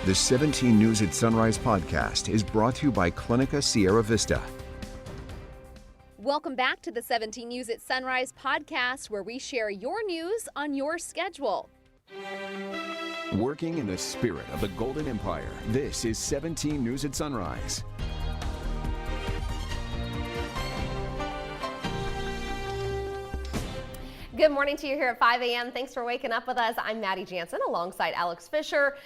The 17 News at Sunrise podcast is brought to you by Clinica Sierra Vista. Welcome back to the 17 News at Sunrise podcast, where we share your news on your schedule. Working in the spirit of the Golden Empire, this is 17 News at Sunrise. Good morning to you here at 5 a.m. Thanks for waking up with us. I'm Maddie Jansen alongside Alex Fisher.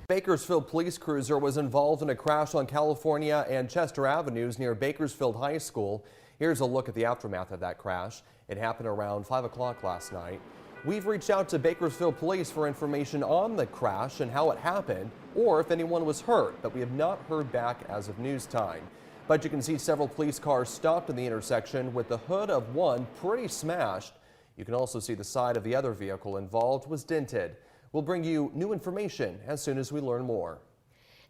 Bakersfield Police cruiser was involved in a crash on California and Chester Avenues near Bakersfield High School. Here's a look at the aftermath of that crash. It happened around 5 o'clock last night. We've reached out to Bakersfield Police for information on the crash and how it happened, or if anyone was hurt, but we have not heard back as of news time. But you can see several police cars stopped in the intersection with the hood of one pretty smashed. You can also see the side of the other vehicle involved was dented. We'll bring you new information as soon as we learn more.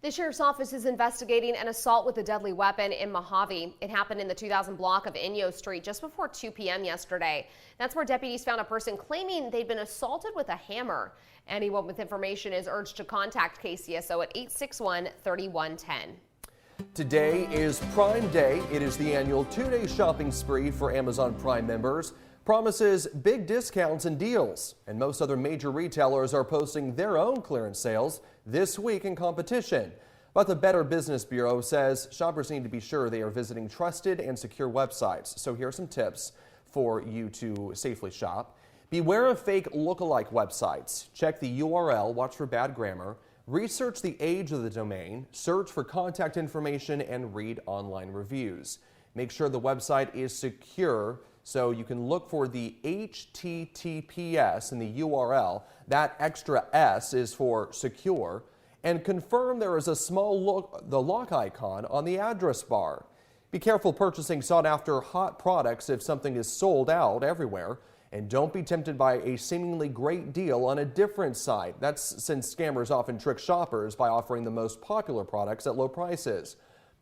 The sheriff's office is investigating an assault with a deadly weapon in Mojave. It happened in the 2000 block of Inyo Street just before 2 p.m. yesterday. That's where deputies found a person claiming they'd been assaulted with a hammer. Anyone with information is urged to contact KCSO at 861-3110. Today is Prime Day. It is the annual two-day shopping spree for Amazon Prime members. Promises big discounts and deals, and most other major retailers are posting their own clearance sales this week in competition. But the Better Business Bureau says shoppers need to be sure they are visiting trusted and secure websites. So here are some tips for you to safely shop. Beware of fake lookalike websites. Check the URL, watch for bad grammar, research the age of the domain, search for contact information, and read online reviews. Make sure the website is secure, so you can look for the HTTPS in the URL. That extra S is for secure. And confirm there is a small lock icon on the address bar. Be careful purchasing sought-after hot products if something is sold out everywhere. And don't be tempted by a seemingly great deal on a different site. That's since scammers often trick shoppers by offering the most popular products at low prices.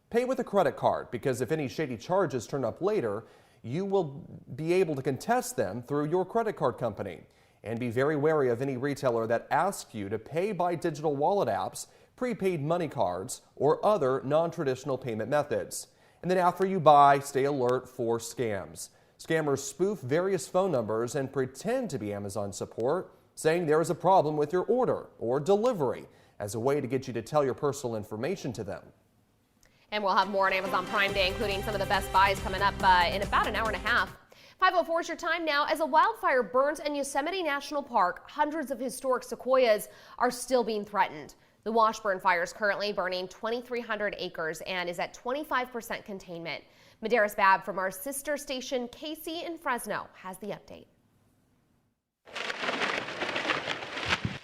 Pay with a credit card, because if any shady charges turn up later, you will be able to contest them through your credit card company. And be very wary of any retailer that asks you to pay by digital wallet apps, prepaid money cards, or other non-traditional payment methods. And then after you buy, stay alert for scams. Scammers spoof various phone numbers and pretend to be Amazon support, saying there is a problem with your order or delivery as a way to get you to tell your personal information to them. And we'll have more on Amazon Prime Day, including some of the best buys coming up in about an hour and a half. 5:04 is your time now. As a wildfire burns in Yosemite National Park, hundreds of historic sequoias are still being threatened. The Washburn fire is currently burning 2,300 acres and is at 25% containment. Madaris Babb from our sister station KC in Fresno has the update.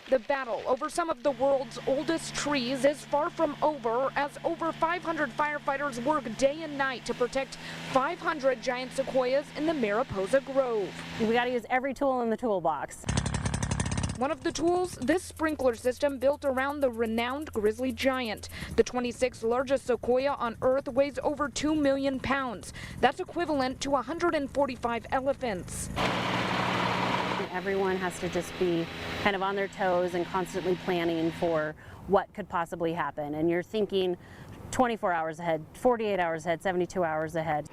The battle over some of the world's oldest trees is far from over, as over 500 firefighters work day and night to protect 500 giant sequoias in the Mariposa Grove. We got to use every tool in the toolbox. One of the tools, this sprinkler system built around the renowned grizzly giant. The 26th largest sequoia on Earth weighs over 2 million pounds. That's equivalent to 145 elephants. Everyone has to just be kind of on their toes and constantly planning for what could possibly happen. And you're thinking 24 hours ahead, 48 hours ahead, 72 hours ahead.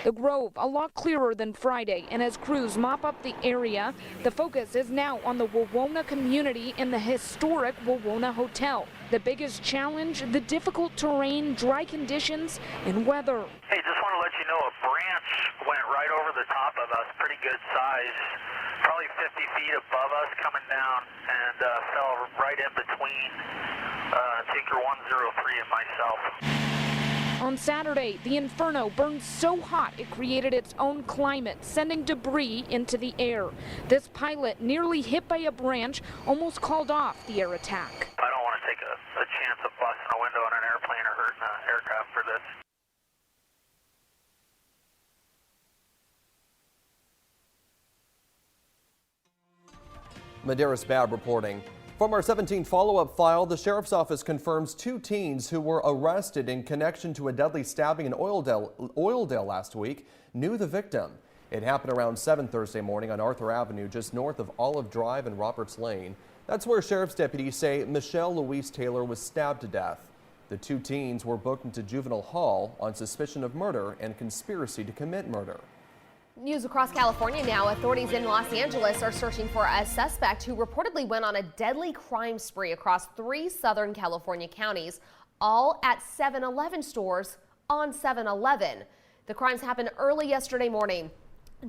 The Grove a lot clearer than Friday, and as crews mop up the area, the focus is now on the Wawona community in the historic Wawona Hotel. The biggest challenge, the difficult terrain, dry conditions, and weather. Hey, just want to let you know a branch went right over the top of us, pretty good size, probably 50 feet above us coming down, and fell right in between Tinker 103 and myself. On Saturday, the inferno burned so hot it created its own climate, sending debris into the air. This pilot, nearly hit by a branch, almost called off the air attack. I don't want to take a chance of busting a window on an airplane or hurting an aircraft for this. Madaris Babb reporting. From our 17 follow-up file, the sheriff's office confirms 2 teens who were arrested in connection to a deadly stabbing in Oildale last week knew the victim. It happened around 7 Thursday morning on Arthur Avenue, just north of Olive Drive and Roberts Lane. That's where sheriff's deputies say Michelle Louise Taylor was stabbed to death. The two teens were booked into juvenile hall on suspicion of murder and conspiracy to commit murder. News across California now. Authorities in Los Angeles are searching for a suspect who reportedly went on a deadly crime spree across 3 Southern California counties, all at 7-Eleven stores on 7-Eleven. The crimes happened early yesterday morning.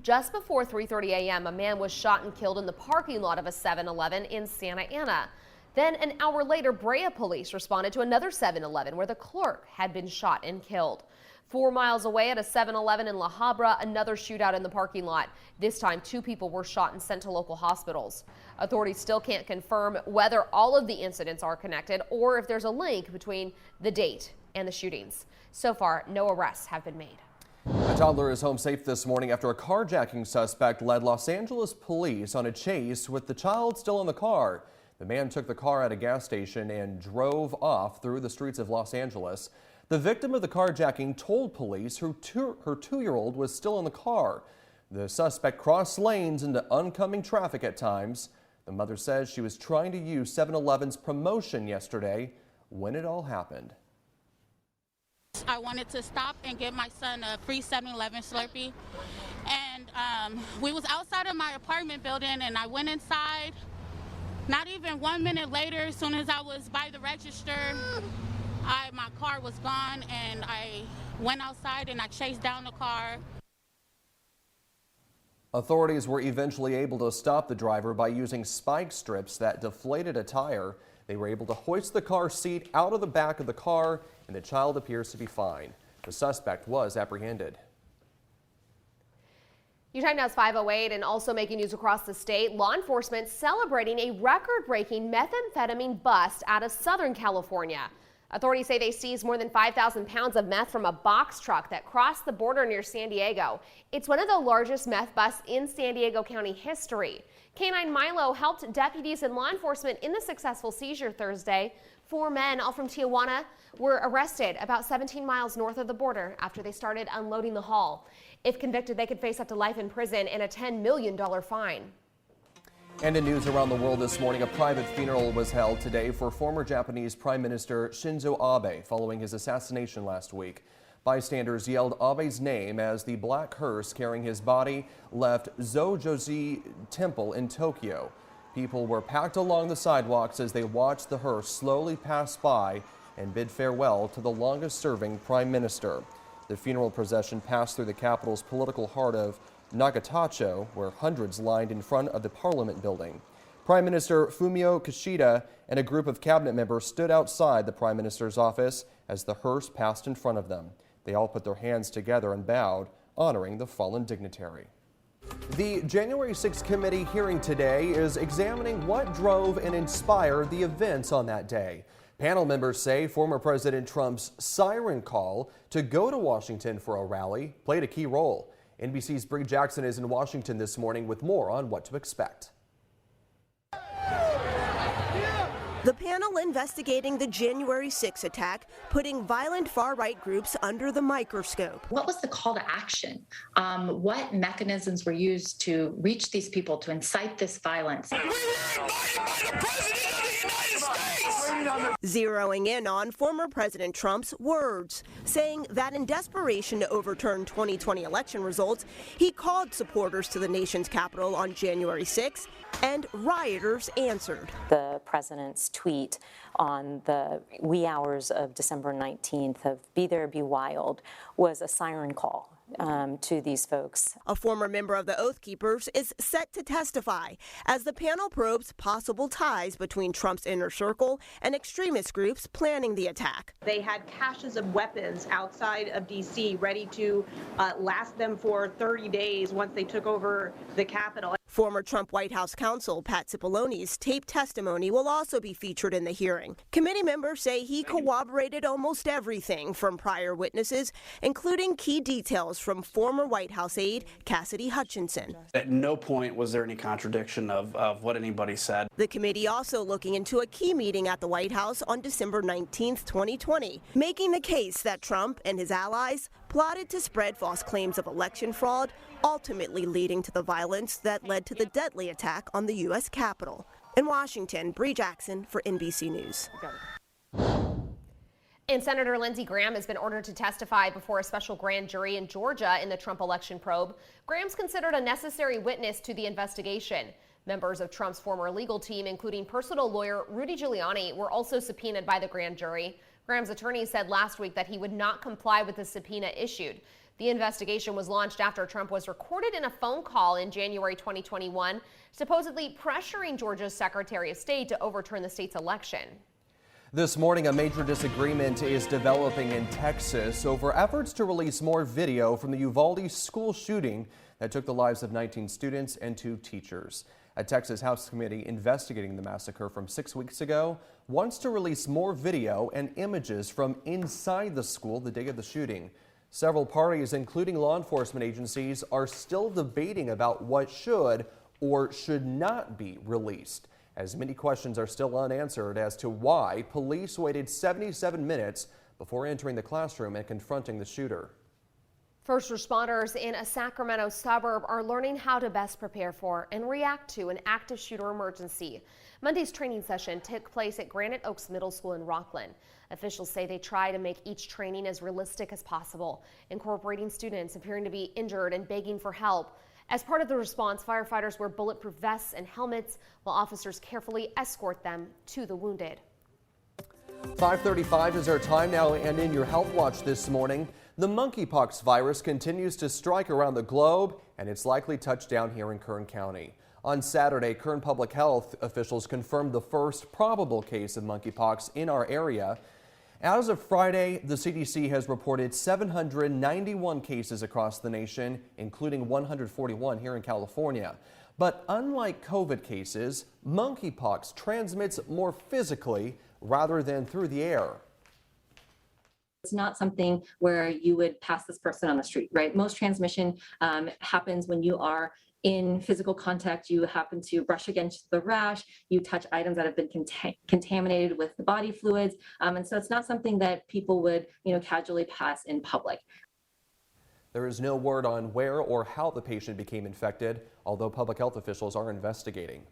Just before 3:30 a.m., a man was shot and killed in the parking lot of a 7-Eleven in Santa Ana. Then an hour later, Brea police responded to another 7-Eleven where the clerk had been shot and killed. 4 miles away at a 7-Eleven in La Habra, another shootout in the parking lot. This time, 2 people were shot and sent to local hospitals. Authorities still can't confirm whether all of the incidents are connected or if there's a link between the date and the shootings. So far, no arrests have been made. A toddler is home safe this morning after a carjacking suspect led Los Angeles police on a chase with the child still in the car. The man took the car at a gas station and drove off through the streets of Los Angeles. The victim of the carjacking told police her 2-year-old was still in the car. The suspect crossed lanes into oncoming traffic at times. The mother says she was trying to use 7-Eleven's promotion yesterday when it all happened. I wanted to stop and get my son a free 7-Eleven Slurpee, and we was outside of my apartment building, and I went inside. Not even 1 minute later, as soon as I was by the register, my car was gone, and I went outside and I chased down the car. Authorities were eventually able to stop the driver by using spike strips that deflated a tire. They were able to hoist the car seat out of the back of the car, and the child appears to be fine. The suspect was apprehended. Your time now is 5:08, and also making news across the state. Law enforcement celebrating a record-breaking methamphetamine bust out of Southern California. Authorities say they seized more than 5,000 pounds of meth from a box truck that crossed the border near San Diego. It's one of the largest meth busts in San Diego County history. K9 Milo helped deputies and law enforcement in the successful seizure Thursday. 4 men, all from Tijuana, were arrested about 17 miles north of the border after they started unloading the haul. If convicted, they could face up to life in prison and a $10 million fine. And in news around the world this morning, a private funeral was held today for former Japanese Prime Minister Shinzo Abe following his assassination last week. Bystanders yelled Abe's name as the black hearse carrying his body left Zojoji Temple in Tokyo. People were packed along the sidewalks as they watched the hearse slowly pass by and bid farewell to the longest-serving prime minister. The funeral procession passed through the capital's political heart of Nagatacho, where hundreds lined in front of the Parliament building. Prime Minister Fumio Kishida and a group of cabinet members stood outside the Prime Minister's office as the hearse passed in front of them. They all put their hands together and bowed, honoring the fallen dignitary. The January 6th committee hearing today is examining what drove and inspired the events on that day. Panel members say former President Trump's siren call to go to Washington for a rally played a key role. NBC's Bree Jackson is in Washington this morning with more on what to expect. The panel investigating the January 6 attack, putting violent far-right groups under the microscope. What was the call to action? What mechanisms were used to reach these people, to incite this violence? We were invited by the President of the United States! Zeroing in on former President Trump's words, saying that in desperation to overturn 2020 election results, he called supporters to the nation's capital on January 6, and rioters answered. The president's tweet on the wee hours of December 19th of "Be There, Be Wild" was a siren call to these folks. A former member of the Oath Keepers is set to testify as the panel probes possible ties between Trump's inner circle and extremist groups planning the attack. They had caches of weapons outside of D.C. ready to last them for 30 days once they took over the Capitol. Former Trump White House counsel Pat Cipolloni's taped testimony will also be featured in the hearing. Committee members say he corroborated almost everything from prior witnesses, including key details from former White House aide Cassidy Hutchinson. At no point was there any contradiction of what anybody said. The committee also looking into a key meeting at the White House on December 19th, 2020, making the case that Trump and his allies plotted to spread false claims of election fraud, ultimately leading to the violence that led to the deadly attack on the U.S. Capitol. In Washington, Bree Jackson for NBC News. And Senator Lindsey Graham has been ordered to testify before a special grand jury in Georgia in the Trump election probe. Graham's considered a necessary witness to the investigation. Members of Trump's former legal team, including personal lawyer Rudy Giuliani, were also subpoenaed by the grand jury. Graham's attorney said last week that he would not comply with the subpoena issued. The investigation was launched after Trump was recorded in a phone call in January 2021, supposedly pressuring Georgia's Secretary of State to overturn the state's election. This morning, a major disagreement is developing in Texas over efforts to release more video from the Uvalde school shooting that took the lives of 19 students and 2 teachers. A Texas House committee investigating the massacre from 6 weeks ago wants to release more video and images from inside the school the day of the shooting. Several parties, including law enforcement agencies, are still debating about what should or should not be released, as many questions are still unanswered as to why police waited 77 minutes before entering the classroom and confronting the shooter. First responders in a Sacramento suburb are learning how to best prepare for and react to an active shooter emergency. Monday's training session took place at Granite Oaks Middle School in Rockland. Officials say they try to make each training as realistic as possible, incorporating students appearing to be injured and begging for help. As part of the response, firefighters wear bulletproof vests and helmets while officers carefully escort them to the wounded. 5:35 is our time now, and in your Health Watch this morning, the monkeypox virus continues to strike around the globe, and it's likely touched down here in Kern County. On Saturday, Kern Public Health officials confirmed the first probable case of monkeypox in our area. As of Friday, the CDC has reported 791 cases across the nation, including 141 here in California. But unlike COVID cases, monkeypox transmits more physically rather than through the air. It's not something where you would pass this person on the street, right? Most transmission happens when you are in physical contact. You happen to brush against the rash, you touch items that have been contaminated with the body fluids. And so it's not something that people would, casually pass in public. There is no word on where or how the patient became infected, although public health officials are investigating.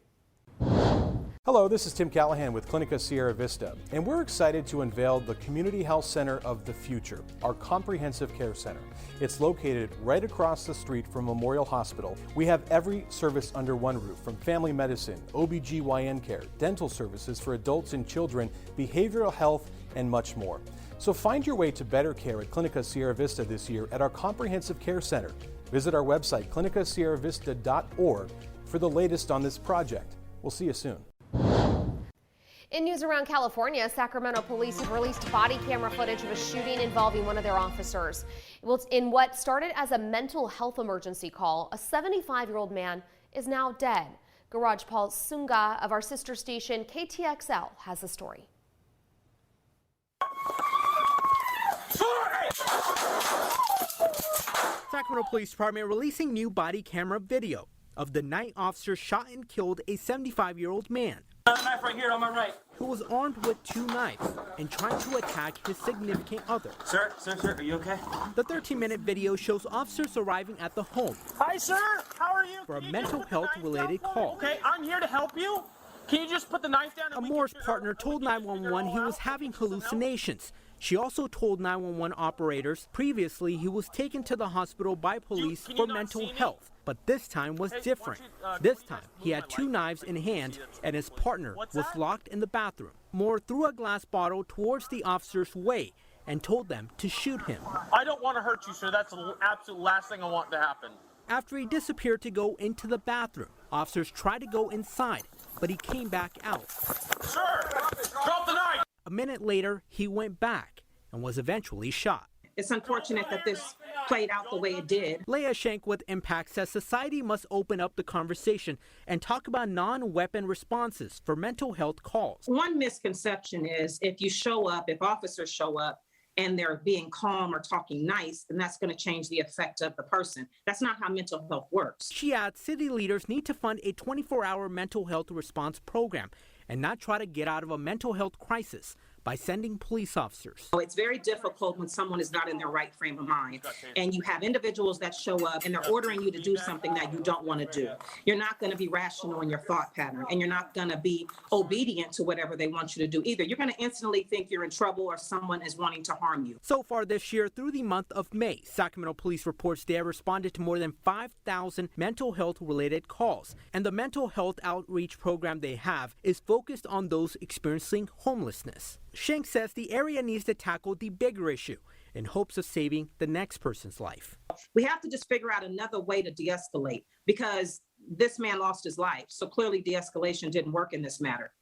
Hello, this is Tim Callahan with Clinica Sierra Vista, and we're excited to unveil the Community Health Center of the Future, our comprehensive care center. It's located right across the street from Memorial Hospital. We have every service under one roof, from family medicine, OBGYN care, dental services for adults and children, behavioral health, and much more. So find your way to better care at Clinica Sierra Vista this year at our comprehensive care center. Visit our website, clinicasierravista.org, for the latest on this project. We'll see you soon. In news around California, Sacramento police have released body camera footage of a shooting involving one of their officers. In what started as a mental health emergency call, a 75-year-old man is now dead. Garage Paul Sunga of our sister station KTXL has the story. Sacramento Police Department releasing new body camera video of the night officer shot and killed a 75-year-old man. Knife right here on my right. Who was armed with 2 knives and trying to attack his significant other. Sir, are you okay? The 13-minute video shows officers arriving at the home. Hi, sir. How are you? For a mental health-related call. Okay, I'm here to help you. Can you just put the knife down? A Moore's partner told 911 he was having hallucinations. She also told 911 operators previously he was taken to the hospital by police for mental health, but this time was different. This time he had 2 knives in hand and his partner was locked in the bathroom. Moore threw a glass bottle towards the officer's way and told them to shoot him. I don't want to hurt you, sir. That's the absolute last thing I want to happen. After he disappeared to go into the bathroom, officers tried to go inside, but he came back out. Sir, drop the knife! A minute later, he went back and was eventually shot. It's unfortunate that this played out the way it did. Leah Shank with Impact says society must open up the conversation and talk about non-weapon responses for mental health calls. One misconception is if officers show up and they're being calm or talking nice, then that's going to change the effect of the person. That's not how mental health works. She adds city leaders need to fund a 24-hour mental health response program and not try to get out of a mental health crisis by sending police officers. It's very difficult when someone is not in their right frame of mind, and you have individuals that show up and they're ordering you to do something that you don't want to do. You're not going to be rational in your thought pattern, and you're not going to be obedient to whatever they want you to do either. You're going to instantly think you're in trouble or someone is wanting to harm you. So far this year, through the month of May, Sacramento Police reports they have responded to more than 5,000 mental health-related calls, and the mental health outreach program they have is focused on those experiencing homelessness. Shank says the area needs to tackle the bigger issue in hopes of saving the next person's life. We have to just figure out another way to de-escalate, because this man lost his life. So clearly de-escalation didn't work in this matter.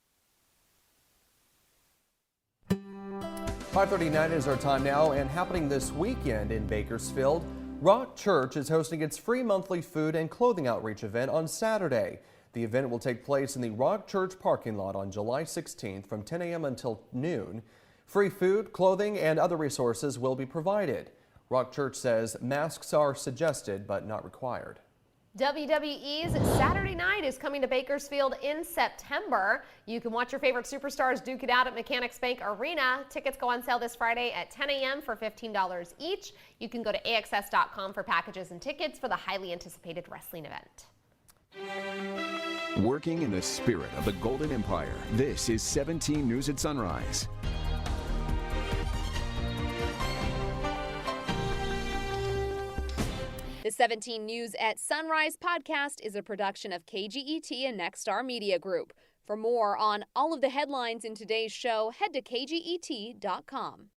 5:39 is our time now, and happening this weekend in Bakersfield, Rock Church is hosting its free monthly food and clothing outreach event on Saturday. The event will take place in the Rock Church parking lot on July 16th from 10 a.m. until noon. Free food, clothing, and other resources will be provided. Rock Church says masks are suggested but not required. WWE's Saturday Night is coming to Bakersfield in September. You can watch your favorite superstars duke it out at Mechanics Bank Arena. Tickets go on sale this Friday at 10 a.m. for $15 each. You can go to AXS.com for packages and tickets for the highly anticipated wrestling event. Working in the spirit of the Golden Empire, this is 17 News at Sunrise. The 17 News at Sunrise podcast is a production of KGET and Nexstar Media Group. For more on all of the headlines in today's show, head to kget.com.